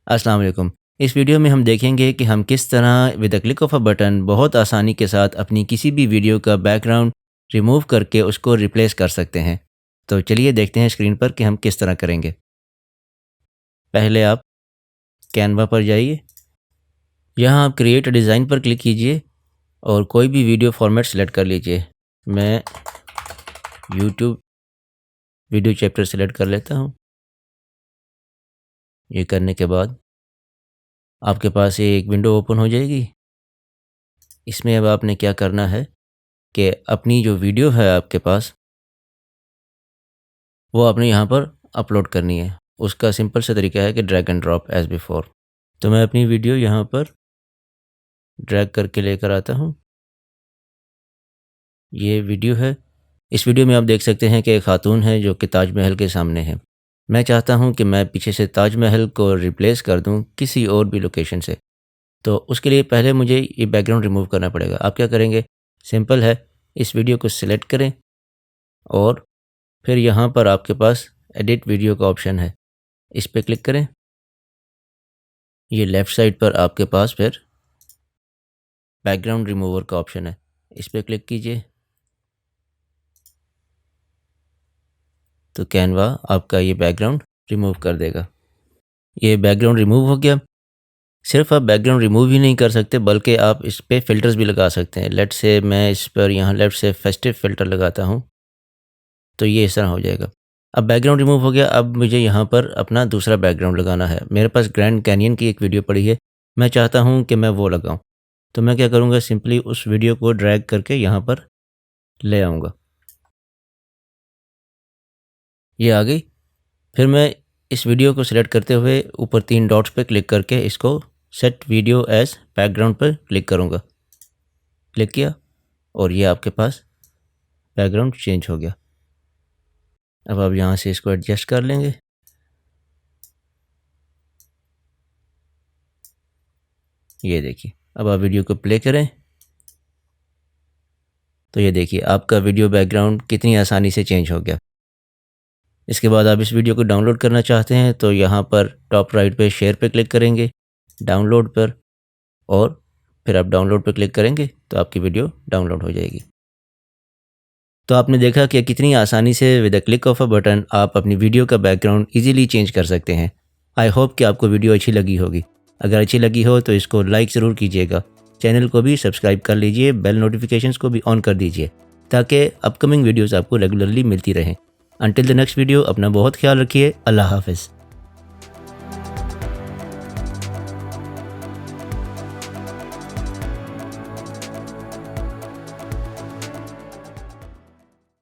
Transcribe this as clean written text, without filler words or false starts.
अस्सलाम वालेकुम। इस वीडियो में हम देखेंगे कि हम किस तरह with the click of a button बहुत आसानी के साथ अपनी किसी भी वीडियो का बैकग्राउंड रिमूव करके उसको रिप्लेस कर सकते हैं। तो चलिए देखते हैं स्क्रीन पर कि हम किस तरह करेंगे। पहले आप कैनवा पर जाइए, यहाँ आप क्रिएट डिज़ाइन पर क्लिक कीजिए और कोई भी वीडियो फॉर्मेट सेलेक्ट कर लीजिए। मैं यूट्यूब वीडियो चैप्टर सेलेक्ट कर लेता हूँ। ये करने के बाद आपके पास ये एक विंडो ओपन हो जाएगी। इसमें अब आपने क्या करना है कि अपनी जो वीडियो है आपके पास, वो आपने यहाँ पर अपलोड करनी है। उसका सिंपल सा तरीका है कि drag and drop as before. तो मैं अपनी वीडियो यहाँ पर ड्रैग करके लेकर आता हूँ। ये वीडियो है। इस वीडियो में आप देख सकते हैं कि एक खातून है जो कि ताजमहल के सामने है। मैं चाहता हूँ कि मैं पीछे से ताजमहल को रिप्लेस कर दूँ किसी और भी लोकेशन से। तो उसके लिए पहले मुझे ये बैकग्राउंड रिमूव करना पड़ेगा। आप क्या करेंगे? सिंपल है, इस वीडियो को सिलेक्ट करें और फिर यहाँ पर आपके पास एडिट वीडियो का ऑप्शन है, इस पे क्लिक करें। ये लेफ़्ट साइड पर आपके पास फिर बैकग्राउंड रिमूवर का ऑप्शन है, इस पे क्लिक कीजिए। तो कैनवा आपका ये बैकग्राउंड रिमूव कर देगा। ये बैकग्राउंड रिमूव हो गया। सिर्फ आप बैकग्राउंड रिमूव ही नहीं कर सकते बल्कि आप इस पे फ़िल्टर्स भी लगा सकते हैं। लेट्स से मैं इस पर यहाँ लेफ़्ट से फेस्टिव फ़िल्टर लगाता हूँ, तो ये इस तरह हो जाएगा। अब बैकग्राउंड रिमूव हो गया, अब मुझे यहाँ पर अपना दूसरा बैकग्राउंड लगाना है। मेरे पास ग्रैंड कैनियन की एक वीडियो पड़ी है, मैं चाहता हूँ कि मैं वो लगाऊँ। तो मैं क्या करूँगा, सिंपली उस वीडियो को ड्रैग करके यहाँ पर ले आऊँगा। ये आ गई। फिर मैं इस वीडियो को सिलेक्ट करते हुए ऊपर 3 डॉट्स पे क्लिक करके इसको सेट वीडियो एज़ बैकग्राउंड पर क्लिक करूँगा। क्लिक किया और ये आपके पास बैकग्राउंड चेंज हो गया। अब आप यहाँ से इसको एडजस्ट कर लेंगे। ये देखिए, अब आप वीडियो को प्ले करें तो ये देखिए आपका वीडियो बैकग्राउंड कितनी आसानी से चेंज हो गया। इसके बाद आप इस वीडियो को डाउनलोड करना चाहते हैं तो यहाँ पर टॉप राइट पे शेयर पे क्लिक करेंगे, डाउनलोड पर, और फिर आप डाउनलोड पर क्लिक करेंगे तो आपकी वीडियो डाउनलोड हो जाएगी। तो आपने देखा कि कितनी आसानी से with the click of a button आप अपनी वीडियो का बैकग्राउंड इजीली चेंज कर सकते हैं। आई होप कि आपको वीडियो अच्छी लगी होगी। अगर अच्छी लगी हो तो इसको लाइक ज़रूर कीजिएगा। चैनल को भी सब्सक्राइब कर लीजिए, बेल नोटिफिकेशंस को भी ऑन कर दीजिए ताकि अपकमिंग वीडियोज़ आपको रेगुलरली मिलती रहें। अंटिल द नेक्स्ट वीडियो, अपना बहुत ख्याल रखिए। अल्लाह हाफ़िज़।